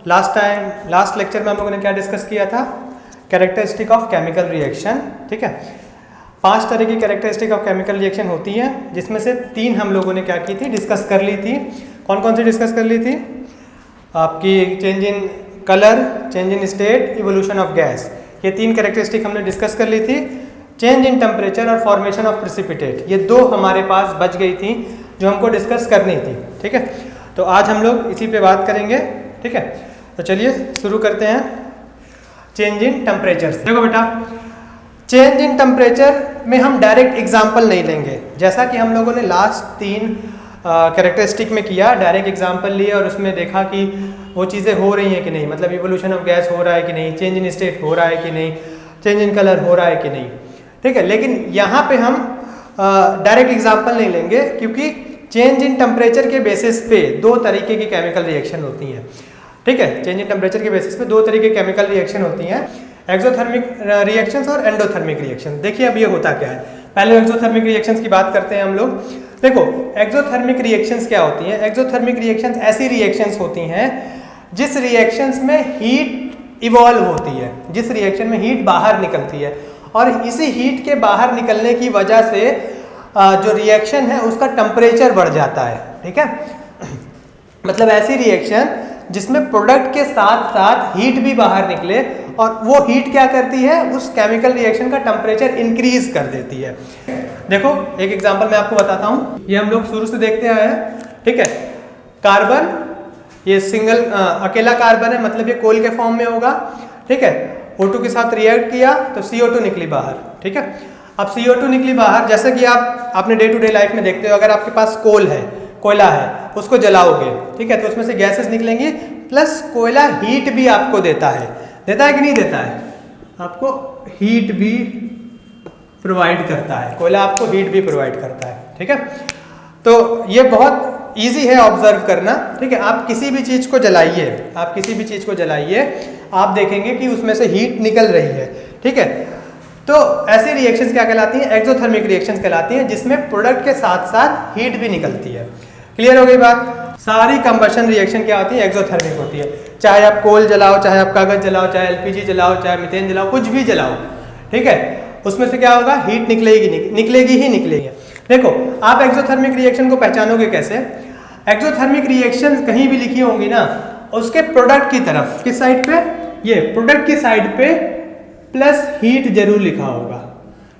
Last lecture में हम लोगों ने क्या डिस्कस किया था? Characteristic of chemical reaction. ठीक है, 5 तरह की कैरेक्टरिस्टिक ऑफ केमिकल रिएक्शन होती हैं, जिसमें से 3 हम लोगों ने क्या की थी, डिस्कस कर ली थी। कौन कौन सी डिस्कस कर ली थी? आपकी change in colour, change in state, evolution of gas, ये 3 कैरेक्टरिस्टिक हमने डिस्कस कर ली थी। चेंज इन टेम्परेचर और फॉर्मेशन ऑफ प्रेसिपिटेट, ये 2 हमारे पास बच गई थी जो हमको डिस्कस करनी थी। ठीक है, तो आज हम लोग इसी पे बात करेंगे। ठीक है, तो चलिए शुरू करते हैं चेंज इन टेम्परेचर से। देखो बेटा, चेंज इन टेम्परेचर में हम डायरेक्ट एग्जाम्पल नहीं लेंगे, जैसा कि हम लोगों ने लास्ट 3 कैरेक्टरिस्टिक में किया। डायरेक्ट एग्जाम्पल लिए और उसमें देखा कि वो चीज़ें हो रही हैं कि नहीं, मतलब इवोल्यूशन ऑफ गैस हो रहा है कि नहीं, चेंज इन स्टेट हो रहा है कि नहीं, चेंज इन कलर हो रहा है कि नहीं। ठीक है, लेकिन यहाँ पे हम डायरेक्ट एग्जाम्पल नहीं लेंगे, क्योंकि चेंज इन टेम्परेचर के बेसिस पे 2 तरीके की केमिकल रिएक्शन होती हैं। ठीक है, चेंज इन टेम्परेचर के बेसिस पे 2 तरीके की केमिकल रिएक्शन होती हैं, एक्सोथर्मिक रिएक्शंस और एंडोथर्मिक रिएक्शन। देखिए अब ये होता क्या है, पहले एक्सोथर्मिक रिएक्शंस की बात करते हैं हम लोग। देखो, एक्सोथर्मिक रिएक्शंस क्या होती हैं? एक्सोथर्मिक रिएक्शंस ऐसी रिएक्शंस होती हैं जिस रिएक्शंस में हीट इवॉल्व होती है, जिस रिएक्शन में हीट बाहर निकलती है, और इसी हीट के बाहर निकलने की वजह से जो रिएक्शन है उसका टेम्परेचर बढ़ जाता है। ठीक है, मतलब ऐसी रिएक्शन जिसमें प्रोडक्ट के साथ साथ हीट भी बाहर निकले, और वो हीट क्या करती है, उस केमिकल रिएक्शन का टेम्परेचर इंक्रीज कर देती है। देखो एक एग्जांपल मैं आपको बताता हूँ, ये हम लोग शुरू से देखते आए हैं। ठीक है, कार्बन, ये सिंगल अकेला कार्बन है, मतलब ये कोल के फॉर्म में होगा। ठीक है, O2 के साथ रिएक्ट किया तो CO2 निकली बाहर। ठीक है, अब CO2 निकली बाहर, जैसे कि आपने डे टू डे लाइफ में देखते हो, अगर आपके पास कोल है, कोयला है, उसको जलाओगे, ठीक है, तो उसमें से गैसेस निकलेंगी, प्लस कोयला हीट भी आपको देता है कि नहीं देता है? आपको हीट भी प्रोवाइड करता है, कोयला आपको हीट भी प्रोवाइड करता है। ठीक है, तो ये बहुत इजी है ऑब्जर्व करना। ठीक है, आप किसी भी चीज़ को जलाइए, आप देखेंगे कि उसमें से हीट निकल रही है। ठीक है, तो ऐसी रिएक्शंस क्या कहलाती हैं? एक्सोथर्मिक रिएक्शंस कहलाती हैं, जिसमें प्रोडक्ट के साथ साथ हीट भी निकलती है। क्लियर हो गई बात? सारी कंबशन रिएक्शन क्या होती है? एक्सोथर्मिक होती है। चाहे आप कोल जलाओ, चाहे आप कागज जलाओ, चाहे एलपीजी जलाओ, चाहे मीथेन जलाओ, कुछ भी जलाओ, ठीक है, उसमें से क्या होगा? हीट निकलेगी ही निकलेगी। देखो, आप एक्सोथर्मिक रिएक्शन को पहचानोगे कैसे? एक्सोथर्मिक रिएक्शन कहीं भी लिखी होंगी ना, उसके प्रोडक्ट की तरफ, किस साइड पे? ये प्रोडक्ट की साइड पे प्लस हीट जरूर लिखा होगा।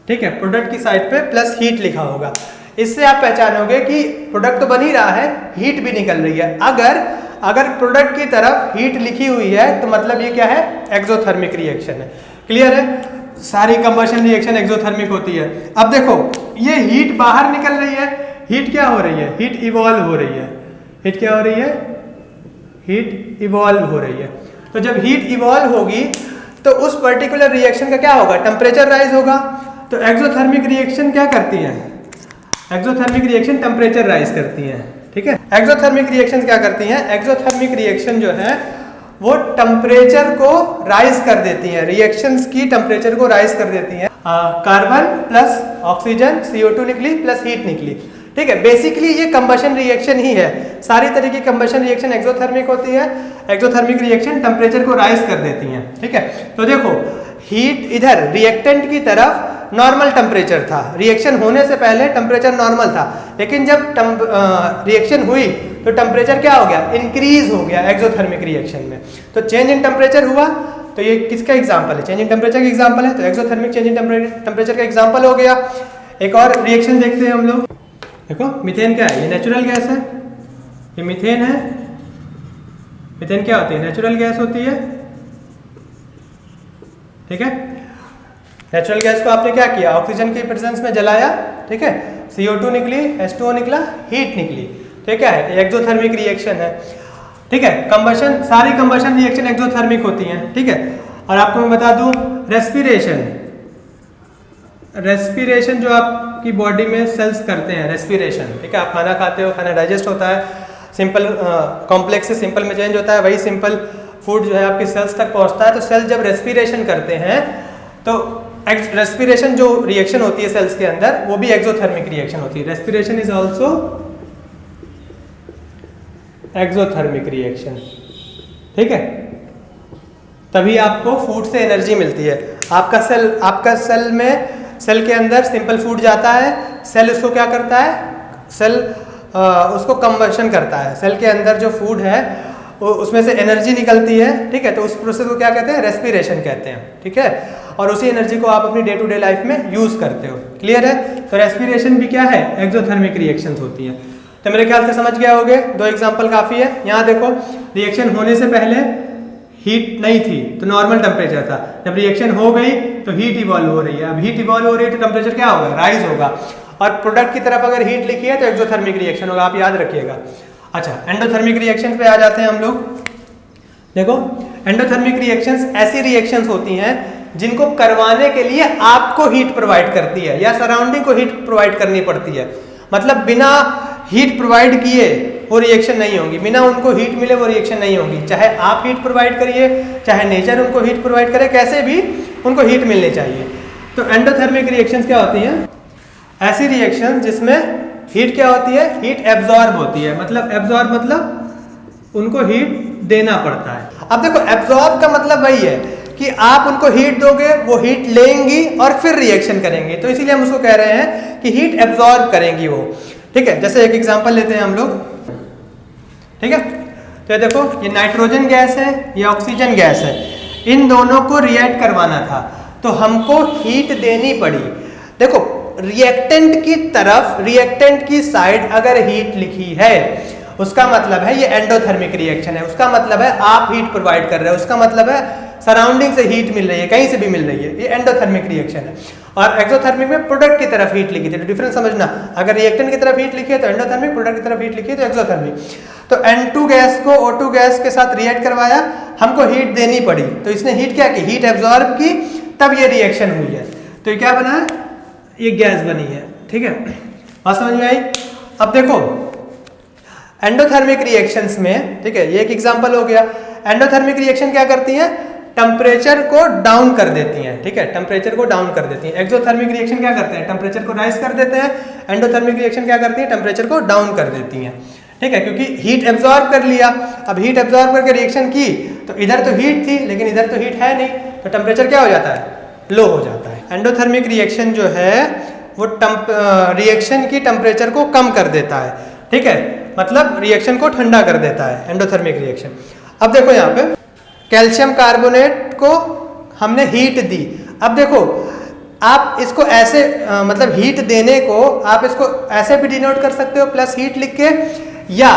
ठीक है, प्रोडक्ट की साइड पे प्लस हीट लिखा होगा। इससे आप पहचानोगे कि प्रोडक्ट तो बन ही रहा है, हीट भी निकल रही है। अगर प्रोडक्ट की तरफ हीट लिखी हुई है तो मतलब ये क्या है? एक्सोथर्मिक रिएक्शन है। क्लियर है? सारी कंबशन रिएक्शन एक्सोथर्मिक होती है। अब देखो, ये हीट बाहर निकल रही है, हीट क्या हो रही है? हीट इवॉल्व हो रही है। हीट क्या हो रही है? हीट इवॉल्व हो रही है। तो जब हीट इवॉल्व होगी तो उस पर्टिकुलर रिएक्शन का क्या होगा? टेम्परेचर राइज होगा। तो एक्सोथर्मिक रिएक्शन क्या करती है? एक्सोथर्मिक रिएक्शन टेम्परेचर राइज करती है। ठीक है, एक्सोथर्मिक रिएक्शन क्या करती हैं? एक्सोथर्मिक रिएक्शन जो है वो टेम्परेचर को राइज कर देती हैं, रिएक्शंस की टेम्परेचर को राइज कर देती हैं। कार्बन प्लस ऑक्सीजन, CO2 निकली प्लस हीट निकली। ठीक है, बेसिकली ये कंबशन रिएक्शन ही है। सारी तरह की कंबशन रिएक्शन एक्सोथर्मिक होती है। एक्सोथर्मिक रिएक्शन टेम्परेचर को राइज कर देती हैं। ठीक है, तो देखो, हीट इधर रिएक्टेंट की तरफ नॉर्मल टेम्परेचर था, रिएक्शन होने से पहले टेम्परेचर नॉर्मल था, लेकिन जब रिएक्शन हुई तो टेम्परेचर क्या हो गया? इंक्रीज हो गया एक्सोथर्मिक रिएक्शन में। तो चेंज इन टेम्परेचर हुआ, तो ये किसका एग्जाम्पल है? चेंज इन टेम्परेचर का एग्जाम्पल है। तो एक्सोथर्मिक चेंज इन टेम्परेचर का एग्जाम्पल हो गया। एक और रिएक्शन देखते हैं हम लोग। देखो, मीथेन क्या है? ये नेचुरल गैस है, ये मीथेन है। मीथेन क्या होती है? नेचुरल गैस होती है। ठीक है, नेचुरल गैस को आपने क्या किया? ऑक्सीजन के प्रेजेंस में जलाया। ठीक है, CO2 निकली, H2O निकला, हीट निकली। तो ये क्या है? एक्सोथर्मिक रिएक्शन है। ठीक है, कंबशन, सारी कंबशन रिएक्शन एक्सोथर्मिक होती हैं। ठीक है, और आपको मैं बता दूं, रेस्पिरेशन जो आपकी बॉडी में सेल्स करते हैं, रेस्पिरेशन। ठीक है, आप खाना खाते हो, खाना डाइजेस्ट होता है, सिंपल कॉम्प्लेक्स से सिंपल में चेंज होता है, वही सिंपल फूड जो है आपकी सेल्स तक पहुंचता है। तो सेल जब रेस्पिरेशन करते हैं तो रेस्पिरेशन जो रिएक्शन होती है सेल्स के अंदर, वो भी एक्सोथर्मिक रिएक्शन होती है। Respiration is also exothermic reaction. ठीक है, तभी आपको फूड से एनर्जी मिलती है। आपका सेल के अंदर सिंपल फूड जाता है, सेल उसको क्या करता है, सेल उसको कन्वर्शन करता है। सेल के अंदर जो फूड है उसमें से एनर्जी निकलती है, ठीक है, तो उस प्रोसेस को क्या कहते हैं, रेस्पिरेशन कहते हैं, ठीक है। और उसी एनर्जी को आप अपनी डे टू डे लाइफ में यूज करते हो। क्लियर है? तो रेस्पिरेशन भी क्या है, एक्सोथर्मिक रिएक्शंस होती है। तो मेरे ख्याल से समझ गया होगे, 2 एग्जांपल काफी है। यहाँ देखो, रिएक्शन होने से पहले हीट नहीं थी तो नॉर्मल टेम्परेचर था, जब रिएक्शन हो गई तो हीट इवॉल्व हो रही है। अब हीट इवॉल्व हो रही है तो टेम्परेचर क्या होगा, राइज होगा। और प्रोडक्ट की तरफ अगर हीट लिखी है तो एक्सोथर्मिक रिएक्शन होगा, आप याद रखिएगा। अच्छा, एंडोथर्मिक रिएक्शन पे आ जाते हैं हम लोग। देखो, एंडोथर्मिक रिएक्शंस ऐसी रिएक्शंस होती हैं जिनको करवाने के लिए आपको हीट प्रोवाइड करती है या सराउंडिंग को हीट प्रोवाइड करनी पड़ती है। मतलब बिना हीट प्रोवाइड किए वो रिएक्शन नहीं होंगी, बिना उनको हीट मिले वो रिएक्शन नहीं होगी। चाहे आप हीट प्रोवाइड करिए, चाहे नेचर उनको हीट प्रोवाइड करे, कैसे भी उनको हीट मिलनी चाहिए। तो एंडोथर्मिक रिएक्शंस क्या होती हैं, ऐसी रिएक्शन जिसमें हीट क्या होती है, हीट एब्जॉर्ब होती है। मतलब एब्जॉर्ब मतलब उनको हीट देना पड़ता है। अब देखो, एब्जॉर्ब का मतलब वही है कि आप उनको हीट दोगे, वो हीट लेंगी और फिर रिएक्शन करेंगी। तो इसीलिए हम उसको कह रहे हैं कि हीट एब्जॉर्ब करेंगी वो, ठीक है। जैसे एक एग्जांपल लेते हैं हम लोग, ठीक है। तो देखो, ये नाइट्रोजन गैस है, ये ऑक्सीजन गैस है, इन दोनों को रिएक्ट करवाना था तो हमको हीट देनी पड़ी। देखो, रिएक्टेंट की तरफ, रिएक्टेंट की साइड अगर हीट लिखी है उसका मतलब है ये एंडोथर्मिक रिएक्शन है, उसका मतलब है आप हीट प्रोवाइड कर रहे हो, उसका मतलब है सराउंडिंग से हीट मिल रही है, कहीं से भी मिल रही है, ये एंडोथर्मिक रिएक्शन है। और एक्सोथर्मिक में प्रोडक्ट की तरफ हीट लिखी थी, तो डिफरेंस समझना, अगर रिएक्टेंट की तरफ हीट लिखी है तो एंडोथर्मिक, प्रोडक्ट की तरफ हीट लिखी है तो एक्सोथर्मिक। तो N2 गैस को O2 गैस के साथ रिएक्ट करवाया, हमको हीट देनी पड़ी, तो इसने हीट क्या की, हीट एब्जॉर्ब की, तब ये रिएक्शन हुई है। तो ये क्या बना है, ये गैस बनी है, ठीक है। बात समझ में आई? अब देखो, एंडोथर्मिक रिएक्शंस में, ठीक है, ये एक एग्जांपल हो गया। एंडोथर्मिक रिएक्शन क्या करती हैं, टेम्परेचर को डाउन कर देती हैं, ठीक है, टेम्परेचर को डाउन कर देती हैं। एक्सोथर्मिक रिएक्शन क्या करते हैं, टेम्परेचर को राइज कर देते हैं। एंडोथर्मिक रिएक्शन क्या करती है, टेम्परेचर को डाउन कर देती हैं, ठीक है, क्योंकि हीट एब्जॉर्ब कर लिया। अब हीट एब्जॉर्ब करके रिएक्शन की तो इधर तो हीट थी लेकिन इधर तो हीट है नहीं, तो टेम्परेचर क्या हो जाता है, लो हो जाता है। एंडोथर्मिक रिएक्शन जो है वो रिएक्शन की टेम्परेचर को कम कर देता है, ठीक है, मतलब रिएक्शन को ठंडा कर देता है एंडोथर्मिक रिएक्शन। अब देखो, यहाँ पे कैल्शियम कार्बोनेट को हमने हीट दी। अब देखो, आप इसको ऐसे मतलब हीट देने को आप इसको ऐसे भी डिनोट कर सकते हो प्लस हीट लिख के, या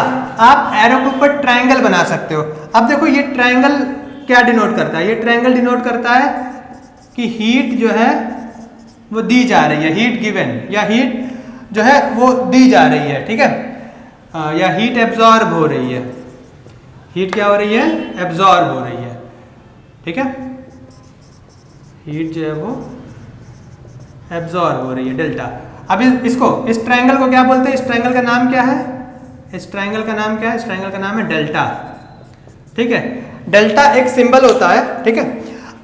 आप एरो के ऊपर ट्रायंगल बना सकते हो। अब देखो, ये ट्रायंगल क्या डिनोट करता है, ये ट्रायंगल डिनोट करता है कि हीट जो है वो दी जा रही है, हीट गिवन, या हीट जो है वो दी जा रही है, ठीक है, या हीट एब्जॉर्ब हो रही है। हीट क्या हो रही है, एब्जॉर्ब हो रही है, ठीक है, हीट जो है वो एब्जॉर्ब हो रही है, डेल्टा। अब इसको, इस ट्रायंगल को क्या बोलते हैं, इस ट्रायंगल का नाम क्या है, इस ट्रायंगल का नाम क्या है, इस ट्रायंगल का नाम है डेल्टा, ठीक है। डेल्टा एक सिंबल होता है, ठीक है।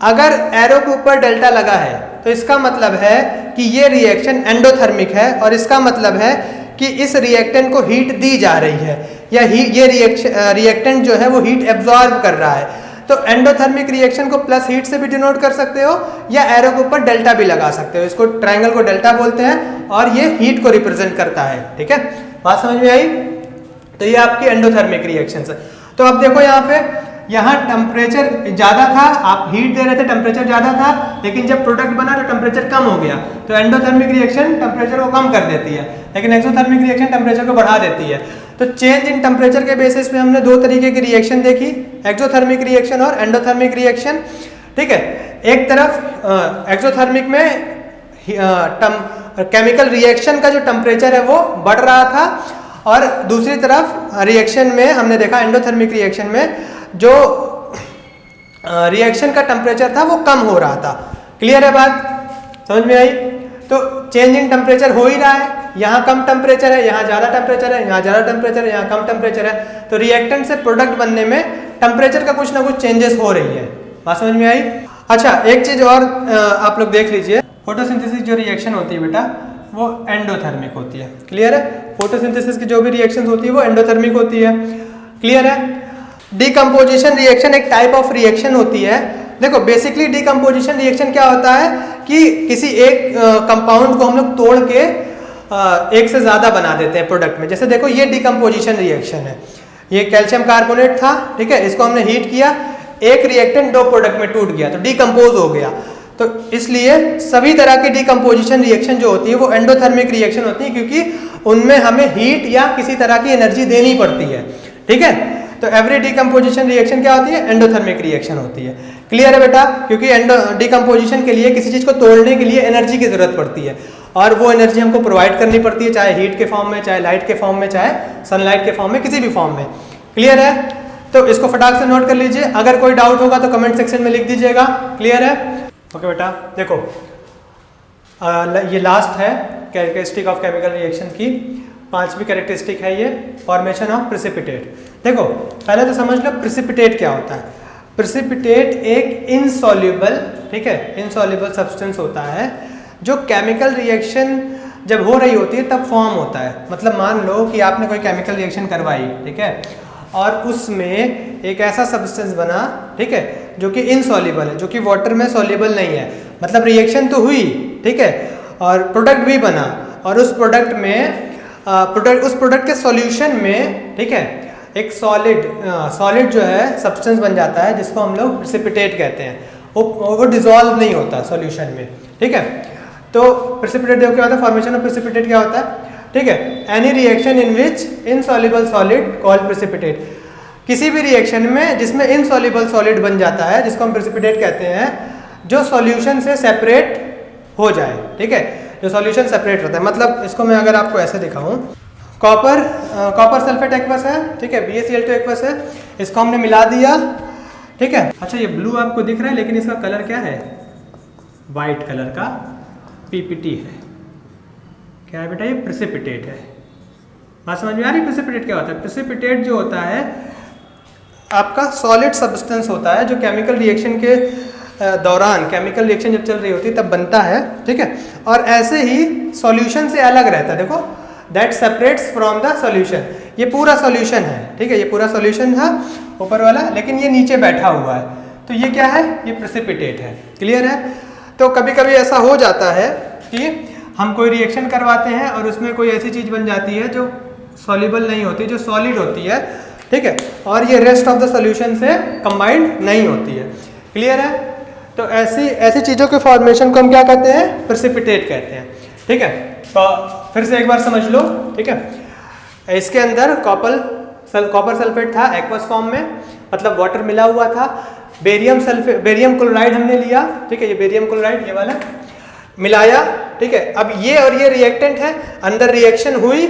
अगर एरो के ऊपर डेल्टा लगा है तो इसका मतलब है कि ये रिएक्शन एंडोथर्मिक है, और इसका मतलब है कि इस रिएक्टेंट को हीट दी जा रही है, या ये रिएक्टेंट जो है वो हीट एब्जॉर्ब कर रहा है। तो एंडोथर्मिक रिएक्शन को प्लस हीट से भी डिनोट कर सकते हो, या एरो के ऊपर डेल्टा भी लगा सकते हो। इसको ट्रायंगल को डेल्टा बोलते हैं और ये हीट को रिप्रेजेंट करता है, ठीक है। बात समझ में आई? तो ये आपकी एंडोथर्मिक रिएक्शन है। तो अब देखो, यहाँ पे, यहाँ टेम्परेचर ज़्यादा था, आप हीट दे रहे थे, टेम्परेचर ज़्यादा था, लेकिन जब प्रोडक्ट बना तो टेम्परेचर कम हो गया। तो एंडोथर्मिक रिएक्शन टेम्परेचर को कम कर देती है, लेकिन एक्सोथर्मिक रिएक्शन टेम्परेचर को बढ़ा देती है। तो चेंज इन टेम्परेचर के बेसिस पे हमने 2 तरीके की रिएक्शन देखी, एक्सोथर्मिक रिएक्शन और एंडोथर्मिक रिएक्शन, ठीक है। एक तरफ एक्सोथर्मिक में केमिकल रिएक्शन का जो टेम्परेचर है वो बढ़ रहा था, और दूसरी तरफ रिएक्शन में हमने देखा, एंडोथर्मिक रिएक्शन में जो रिएक्शन का टेम्परेचर था वो कम हो रहा था। क्लियर है बात, समझ में आई? तो चेंज इन टेम्परेचर हो ही रहा है, यहाँ कम टेम्परेचर है, यहाँ ज़्यादा टेम्परेचर है, यहाँ ज़्यादा टेम्परेचर है, यहाँ कम टेम्परेचर है। तो रिएक्टेंट से प्रोडक्ट बनने में टेम्परेचर का कुछ ना कुछ चेंजेस हो रही है। बात समझ में आई? अच्छा, एक चीज़ और आप लोग देख लीजिए, फोटोसिंथेसिस जो रिएक्शन होती है बेटा वो एंडोथर्मिक होती है। क्लियर है? फोटोसिंथेसिस की जो भी रिएक्शंस होती है वो एंडोथर्मिक होती है। क्लियर है? डिकम्पोजिशन रिएक्शन एक टाइप ऑफ रिएक्शन होती है। देखो बेसिकली डिकम्पोजिशन रिएक्शन क्या होता है कि किसी एक कंपाउंड को हम लोग तोड़ के एक से ज़्यादा बना देते हैं प्रोडक्ट में। जैसे देखो ये डिकम्पोजिशन रिएक्शन है, ये कैल्शियम कार्बोनेट था, ठीक है, इसको हमने हीट किया, एक रिएक्टेंट दो प्रोडक्ट में टूट गया तो डिकम्पोज हो गया। तो इसलिए सभी तरह की डिकम्पोजिशन रिएक्शन जो होती है वो एंडोथर्मिक रिएक्शन होती है, क्योंकि उनमें हमें हीट या किसी तरह की एनर्जी देनी पड़ती है, ठीक है। तो एवरी डिकम्पोजिशन रिएक्शन क्या होती है? एंडोथर्मिक रिएक्शन होती है। क्लियर है बेटा? क्योंकि डिकम्पोजिशन के लिए किसी चीज़ को तोड़ने के लिए एनर्जी की जरूरत पड़ती है और वो एनर्जी हमको प्रोवाइड करनी पड़ती है, चाहे हीट के फॉर्म में, चाहे लाइट के फॉर्म में, चाहे सनलाइट के फॉर्म में, किसी भी फॉर्म में। क्लियर है? तो इसको फटाक से नोट कर लीजिए। अगर कोई डाउट होगा तो कमेंट सेक्शन में लिख दीजिएगा। क्लियर है? ओके बेटा, देखो ये लास्ट है कैरेक्टरिस्टिक ऑफ केमिकल रिएक्शन की, पांचवी कैरेक्टरिस्टिक है ये, फॉर्मेशन ऑफ प्रेसिपिटेट। देखो पहले तो समझ लो प्रेसिपिटेट क्या होता है। प्रेसिपिटेट एक इनसॉल्युबल, ठीक है, इनसॉल्युबल सब्सटेंस होता है जो केमिकल रिएक्शन जब हो रही होती है तब फॉर्म होता है। मतलब मान लो कि आपने कोई केमिकल रिएक्शन करवाई, ठीक है, और उसमें एक ऐसा सब्सटेंस बना, ठीक है, जो कि इनसॉल्युबल है, जो कि वाटर में सॉल्युबल नहीं है। मतलब रिएक्शन तो हुई, ठीक है, और प्रोडक्ट भी बना, और उस प्रोडक्ट में उस प्रोडक्ट के सॉल्यूशन में, ठीक है, एक सॉलिड जो है सब्सटेंस बन जाता है जिसको हम लोग प्रेसिपिटेट कहते हैं। वो डिसॉल्व नहीं होता सॉल्यूशन में, ठीक है। तो प्रेसिपिटेट देखो क्या होता है, फॉर्मेशन ऑफ प्रेसिपिटेट क्या होता है, ठीक है, any reaction in which insoluble solid called precipitate. किसी भी रिएक्शन में जिसमें इनसॉल्युबल सॉलिड बन जाता है जिसको हम प्रेसिपिटेट कहते हैं, जो सॉल्यूशन से सेपरेट हो जाए, ठीक है, जो सॉल्यूशन सेपरेट रहता है। मतलब इसको मैं अगर आपको ऐसे दिखाऊं, कॉपर सल्फेट एक्वस है, ठीक है, BaCl2 एक्वस है, इसको हमने मिला दिया, ठीक है। अच्छा ये ब्लू आपको दिख रहा है लेकिन इसका कलर क्या है? वाइट कलर का PPT है। क्या है बेटा? ये प्रेसिपिटेट है। बात समझ में आ रही? प्रेसिपिटेट क्या होता है? प्रेसिपिटेट जो होता है आपका सॉलिड सब्सटेंस होता है जो केमिकल रिएक्शन के दौरान, केमिकल रिएक्शन जब चल रही होती है तब बनता है, ठीक है, और ऐसे ही सॉल्यूशन से अलग रहता है। देखो that separates from the solution. ये पूरा सॉल्यूशन है, ठीक है, ये पूरा सॉल्यूशन था ऊपर वाला, लेकिन ये नीचे बैठा हुआ है, तो ये क्या है? ये प्रेसिपिटेट है। क्लियर है? तो कभी कभी ऐसा हो जाता है कि हम कोई रिएक्शन करवाते हैं और उसमें कोई ऐसी चीज़ बन जाती है जो सॉल्युबल नहीं होती, जो सॉलिड होती है, ठीक है, और ये रेस्ट ऑफ द सॉल्यूशन से कंबाइंड नहीं होती है। क्लियर है? तो ऐसी चीज़ों के फॉर्मेशन को हम क्या कहते हैं? प्रेसिपिटेट कहते हैं, ठीक है। तो फिर से एक बार समझ लो, ठीक है। इसके अंदर कॉपर सल्फेट था एक्वस फॉर्म में, मतलब वाटर मिला हुआ था। बेरियम क्लोराइड हमने लिया, ठीक है, ये बेरियम क्लोराइड ये वाला मिलाया, ठीक है। अब ये और ये रिएक्टेंट है, अंदर रिएक्शन हुई,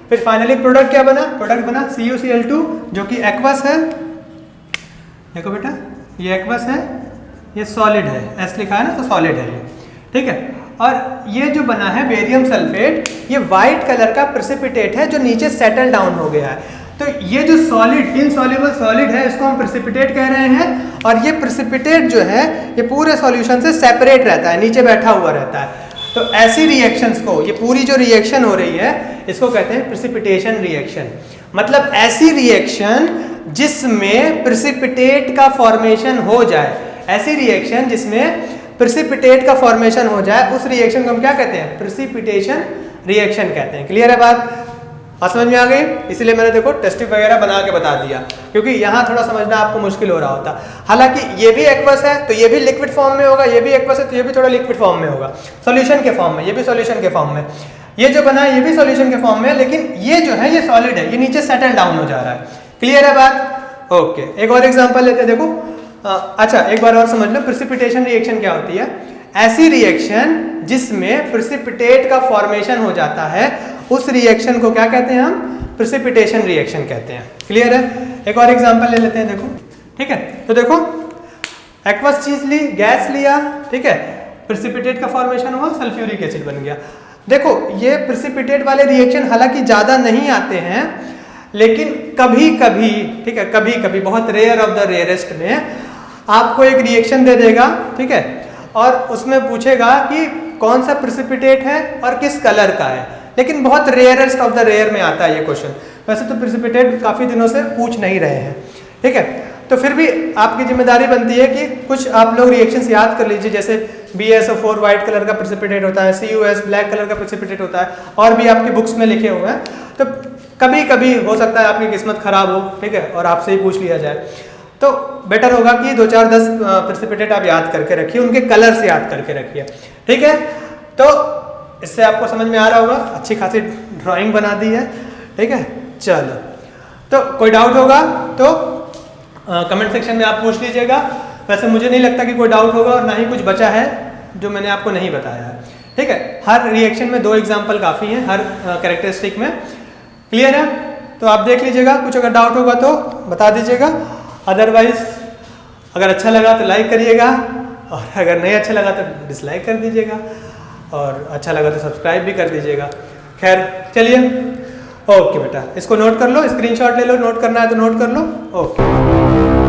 फिर फाइनली प्रोडक्ट क्या बना? प्रोडक्ट बना CuCl2 जो कि एक्वस है। देखो बेटा ये एक्वस है, ये सॉलिड है, S लिखा है ना, तो सॉलिड है ये, ठीक है। और ये जो बना है बेरियम सल्फेट, ये वाइट कलर का प्रेसिपिटेट है जो नीचे सेटल डाउन हो गया है। तो ये जो सॉलिड, इनसॉल्युबल सॉलिड है, इसको हम प्रेसिपिटेट कह रहे हैं, और ये प्रेसिपिटेट जो है ये पूरे सॉल्यूशन से सेपरेट रहता है, नीचे बैठा हुआ रहता है। तो ऐसी रिएक्शंस को, ये पूरी जो रिएक्शन हो रही है इसको कहते हैं प्रेसिपिटेशन रिएक्शन। मतलब ऐसी रिएक्शन जिसमें प्रेसिपिटेट का फॉर्मेशन हो जाए, ऐसी रिएक्शन जिसमें प्रेसिपिटेट का फॉर्मेशन हो जाए, उस रिएक्शन को हम क्या कहते हैं? प्रेसिपिटेशन रिएक्शन कहते हैं। क्लियर है बात? और समझ में आ गई? इसलिए मैंने देखो टेस्ट ट्यूब वगैरह बना के बता दिया, क्योंकि यहाँ थोड़ा समझना आपको मुश्किल हो रहा होता। हालांकि ये भी एक्वस है तो ये भी लिक्विड फॉर्म में होगा, ये भी एक्वस है तो ये भी थोड़ा लिक्विड फॉर्म में होगा, सॉल्यूशन के फॉर्म में, ये भी सॉल्यूशन के फॉर्म में, ये जो बना है ये भी सॉल्यूशन के फॉर्म में, लेकिन ये जो है ये सॉलिड है, ये नीचे सेटल डाउन हो जा रहा है। क्लियर है बात? ओके, एक और एग्जाम्पल लेते हैं। देखो अच्छा एक बार और समझ लो, प्रेसिपिटेशन रिएक्शन क्या होती है? ऐसी रिएक्शन जिसमें प्रेसिपिटेट का फॉर्मेशन हो जाता है, उस रिएक्शन को क्या कहते हैं? हम प्रेसिपिटेशन रिएक्शन कहते हैं। क्लियर है? एक और एग्जांपल ले लेते हैं। देखो, ठीक है, तो देखो एक्वस चीज ली, गैस लिया, ठीक है, प्रेसिपिटेट का फॉर्मेशन हुआ, सल्फ्यूरिक एसिड बन गया। देखो ये प्रेसिपिटेट वाले रिएक्शन हालांकि ज्यादा नहीं आते हैं, लेकिन कभी कभी, ठीक है, कभी कभी बहुत रेयर ऑफ द रेयरेस्ट में आपको एक रिएक्शन दे देगा, ठीक है, और उसमें पूछेगा कि कौन सा प्रेसिपिटेट है और किस कलर का है, लेकिन बहुत रेयरेस्ट ऑफ द रेयर में आता है ये क्वेश्चन। वैसे तो प्रेसिपिटेट काफ़ी दिनों से पूछ नहीं रहे हैं, ठीक है। तो फिर भी आपकी जिम्मेदारी बनती है कि कुछ आप लोग रिएक्शंस याद कर लीजिए, जैसे BaSO4 वाइट कलर का प्रेसिपिटेट होता है, CuS ब्लैक कलर का प्रेसिपिटेट होता है, और भी आपकी बुक्स में लिखे हुए हैं। तो कभी कभी हो सकता है आपकी किस्मत खराब हो, ठीक है, और आपसे ही पूछ लिया जाए, तो बेटर होगा कि 2 4 10 प्रेसिपिटेट आप याद करके रखिए, उनके कलर्स याद करके रखिए, ठीक है। तो इससे आपको समझ में आ रहा होगा, अच्छी खासी ड्राइंग बना दी है, ठीक है। चलो, तो कोई डाउट होगा तो कमेंट सेक्शन में आप पूछ लीजिएगा। वैसे मुझे नहीं लगता कि कोई डाउट होगा, और ना ही कुछ बचा है जो मैंने आपको नहीं बताया है, ठीक है। हर रिएक्शन में 2 एग्जाम्पल काफ़ी हैं, हर कैरेक्टरिस्टिक में। क्लियर है? तो आप देख लीजिएगा, कुछ अगर डाउट होगा तो बता दीजिएगा, अदरवाइज अगर अच्छा लगा तो लाइक करिएगा, और अगर नहीं अच्छा लगा तो डिसलाइक कर दीजिएगा, और अच्छा लगा तो सब्सक्राइब भी कर दीजिएगा। खैर चलिए, ओके बेटा, इसको नोट कर लो, स्क्रीनशॉट ले लो, नोट करना है तो नोट कर लो। ओके।